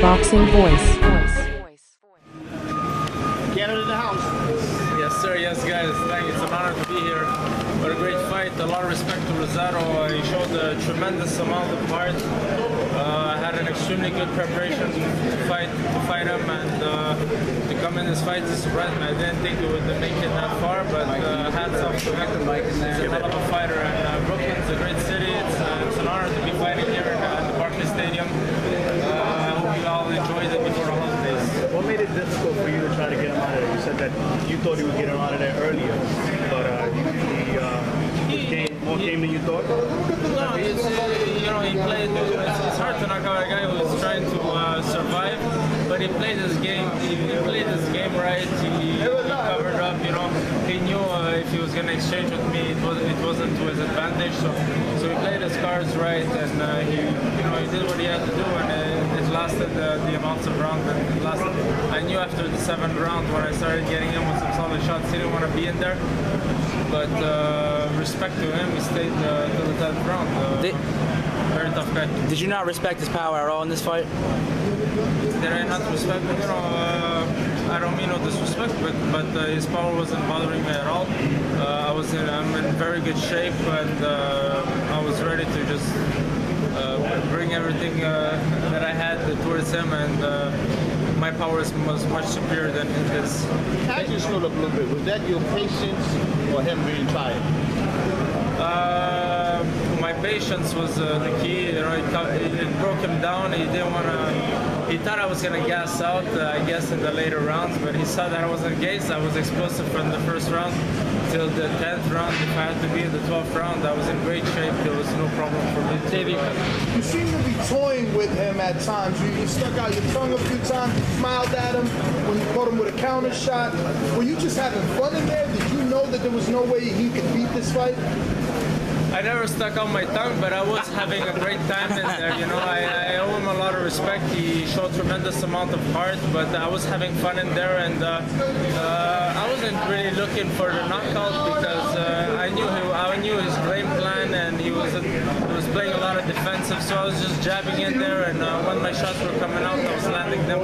Boxing Voice. Canada in the house. Yes, sir. Yes, guys. Thank you. It's an honor to be here. What a great fight. A lot of respect to Rosado. He showed a tremendous amount of heart. I had an extremely good preparation to fight him, and to come in this fight is surprising. I didn't think we would make it that far, but hats off to him. He's a hell of a fighter, and Brooklyn's a great city. It's an honor to be fighting here in the Barclays Stadium. I hope you all enjoyed it before the holidays. What made it difficult for you to try to get him out of there? You said that you thought he would get him out of there earlier, but more game than you thought? No, he played. It's hard to knock out a guy who's trying to survive, but he played his game. He played his game right. He covered up. He knew if he was going to exchange with me, it wasn't to his advantage. So he played his cards right, and he did what he had to do, and it lasted the amounts of rounds that it lasted. I knew after the 7th round when I started getting him with some solid shots, he didn't want to be in there. But respect to him, he stayed till the 10th round. Very tough guy. Did you not respect his power at all in this fight? Did I not respect him? I don't mean no disrespect, but his power wasn't bothering me at all. I'm in very good shape, and I was ready to just bring everything that I had towards him, and my power was much superior than his. As you slowed up a little bit, was that your patience or him being tired? My patience was the key. It broke him down. He didn't want to. He thought I was going to gas out, I guess, in the later rounds, but he saw that I wasn't gassed. I was explosive from the first round till the 10th round. If I had to be in the 12th round, I was in great shape. There was no problem for me. You seem to be toying with him at times. You stuck out your tongue a few times, smiled at him when you caught him with a counter shot. Were you just having fun in there? Did you know that there was no way he could beat this fight? I never stuck out my tongue, but I was having a great time in there. I owe him a lot of respect. He showed tremendous amount of heart, but I was having fun in there, and I wasn't really looking for the knockout because I knew his game plan, and he was playing a lot of defensive. So I was just jabbing in there, and when my shots were coming out, I was landing them.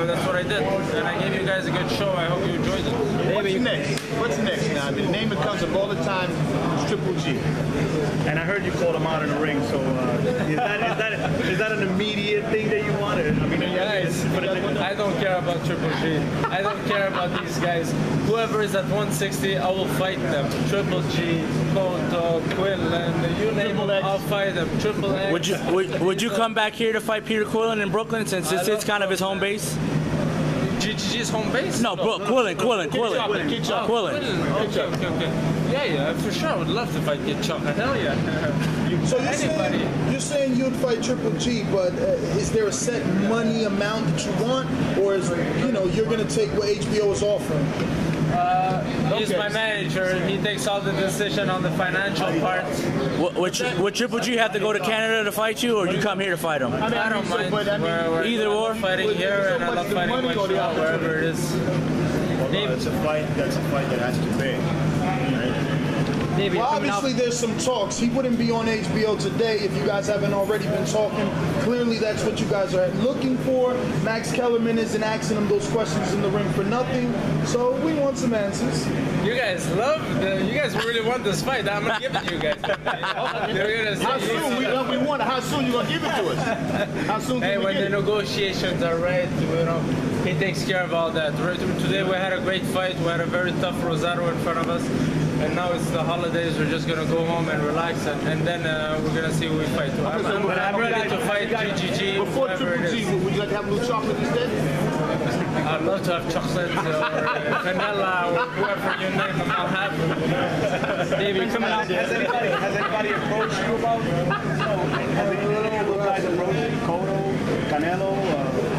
That's what I did, and I gave you guys a good show. I hope you enjoyed it. What's next? What's next now? The name that comes up all the time is Triple G. And I heard you called him out in the ring, so is that an immediate thing that you wanted? I mean, guys, I don't care about Triple G. I don't care about these guys. Whoever is at 160, I will fight them. Triple G, Cotto, Quillen, you name them, I'll fight them. Triple X. Would you come back here to fight Peter Quillen in Brooklyn since it's kind of his home base? GGG's home base? No, Quillen. Okay. Yeah, for sure. I would love to fight Kid Chopper. Hell yeah. So you're saying you'd fight Triple G, but is there a set money amount that you want, or is you're going to take what HBO is offering? He's my manager. He takes all the decision on the financial part. Would Triple G have to go to Canada to fight you, or you come here to fight him? I don't mind. Either or. Fighting here, and I love fighting Montreal, wherever it is. That's a fight that has to pay. Well, obviously there's some talks. He wouldn't be on HBO today if you guys haven't already been talking. Clearly that's what you guys are looking for. Max Kellerman isn't asking him those questions in the ring for nothing. So we want some answers. You guys you guys really want this fight. I'm going to give it to you guys. How soon? We want it. How soon you going to give it to us? How soon Hey, when the negotiations are right, he takes care of all that. Today we had a great fight. We had a very tough Rosado in front of us. And now it's the holidays, we're just going to go home and relax, and then we're going to see who we fight. I'm ready to fight GGG, Before whoever Triple it G, is. would you like to have a little chocolate instead? I'd love to have chocolate or vanilla or whoever you name them, I'll have them. David, coming out. Has anybody approached you about have any little guys approached you? Cotto, Canelo?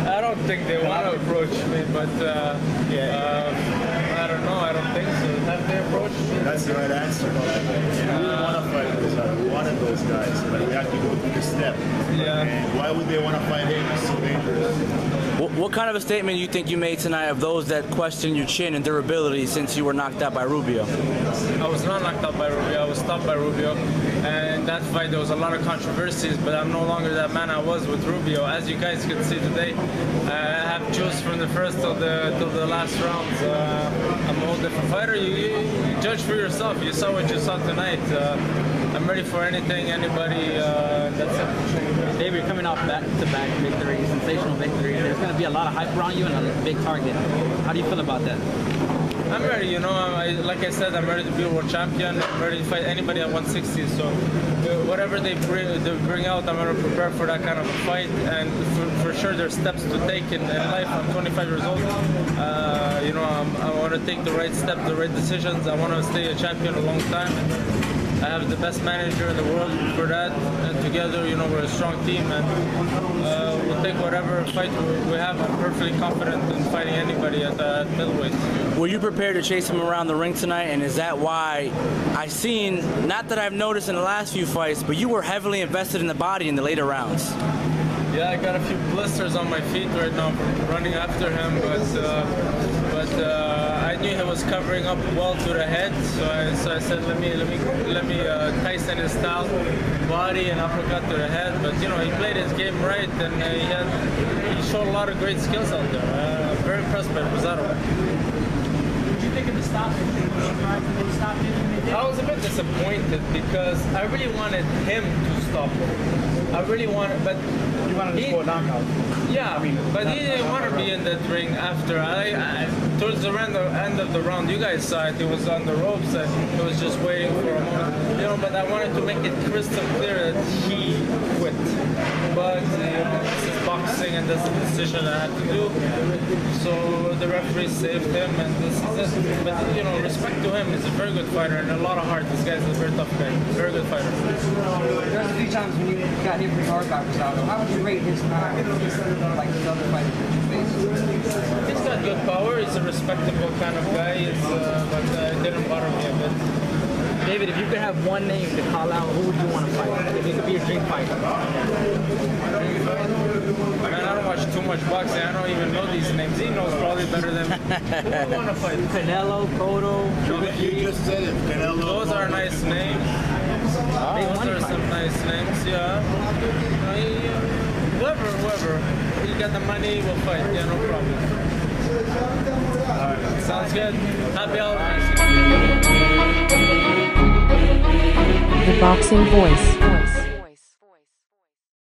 I don't think they want to approach me, but I don't know. I don't think so. Have they approached me? That's the right answer. We didn't want to fight Rosado. We wanted those guys, but we have to go through the step. Yeah. And why would they want to fight him? It's so dangerous. What kind of a statement do you think you made tonight of those that question your chin and durability since you were knocked out by Rubio? I was not knocked out by Rubio. I was stopped by Rubio. And in that fight, there was a lot of controversies, but I'm no longer that man I was with Rubio. As you guys can see today, I have juice from the first till the last rounds. I'm a whole different fighter. You judge for yourself. You saw what you saw tonight. I'm ready for anything, anybody. That's it. David, you're coming off back-to-back victories, sensational victories. There's going to be a lot of hype around you and a big target. How do you feel about that? I'm ready, you know. Like I said, I'm ready to be a world champion. I'm ready to fight anybody at 160. So whatever they bring out, I'm going to prepare for that kind of a fight. And for sure, there's steps to take in life. I'm 25 years old. You know, I want to take the right steps, the right decisions. I want to stay a champion a long time. I have the best manager in the world for that, and together, you know, we're a strong team, and we'll take whatever fight we have. I'm perfectly confident in fighting anybody at middleweight. Were you prepared to chase him around the ring tonight, and is that why I've seen, not that I've noticed in the last few fights, but you were heavily invested in the body in the later rounds? Yeah, I got a few blisters on my feet right now from running after him, but I knew he was covering up well to the head, so I said let me Tyson his style, body and uppercut to the head. But you know, he played his game right, and he showed a lot of great skills out there. I'm very impressed by Rosado. What do you think of the stop? I was a bit disappointed because I really wanted him to stop him. I really wanted, but You wanted to score a knockout. yeah, but he didn't want to be in that ring after. Towards the end of the round, you guys saw it. He was on the ropes and he was just waiting for a moment. You know, but I wanted to make it crystal clear that he quit. But you know, this is boxing, and that's a decision I had to do. So the referee saved him, and this is it. But you know, respect to him. He's a very good fighter and a lot of heart. This guy's a very tough guy. Very good fighter. There's a few times when you got hit pretty hard by Rosado. How would you rate his power, like the other fighters that you faced? He's got good power. He's a respectable kind of guy. But it didn't bother me a bit. David, if you could have one name to call out, who would you want to fight? If it could be a dream fight. Man, I don't watch too much boxing. I don't even know these names. He knows probably better than me. Who do I want to fight? Canelo, Cotto, You just said it, Canelo. Those are nice names. Those are some nice names, yeah. Whoever. You got the money, we'll fight. Yeah, no problem. Alright, sounds good. Happy holidays. The Boxing Voice.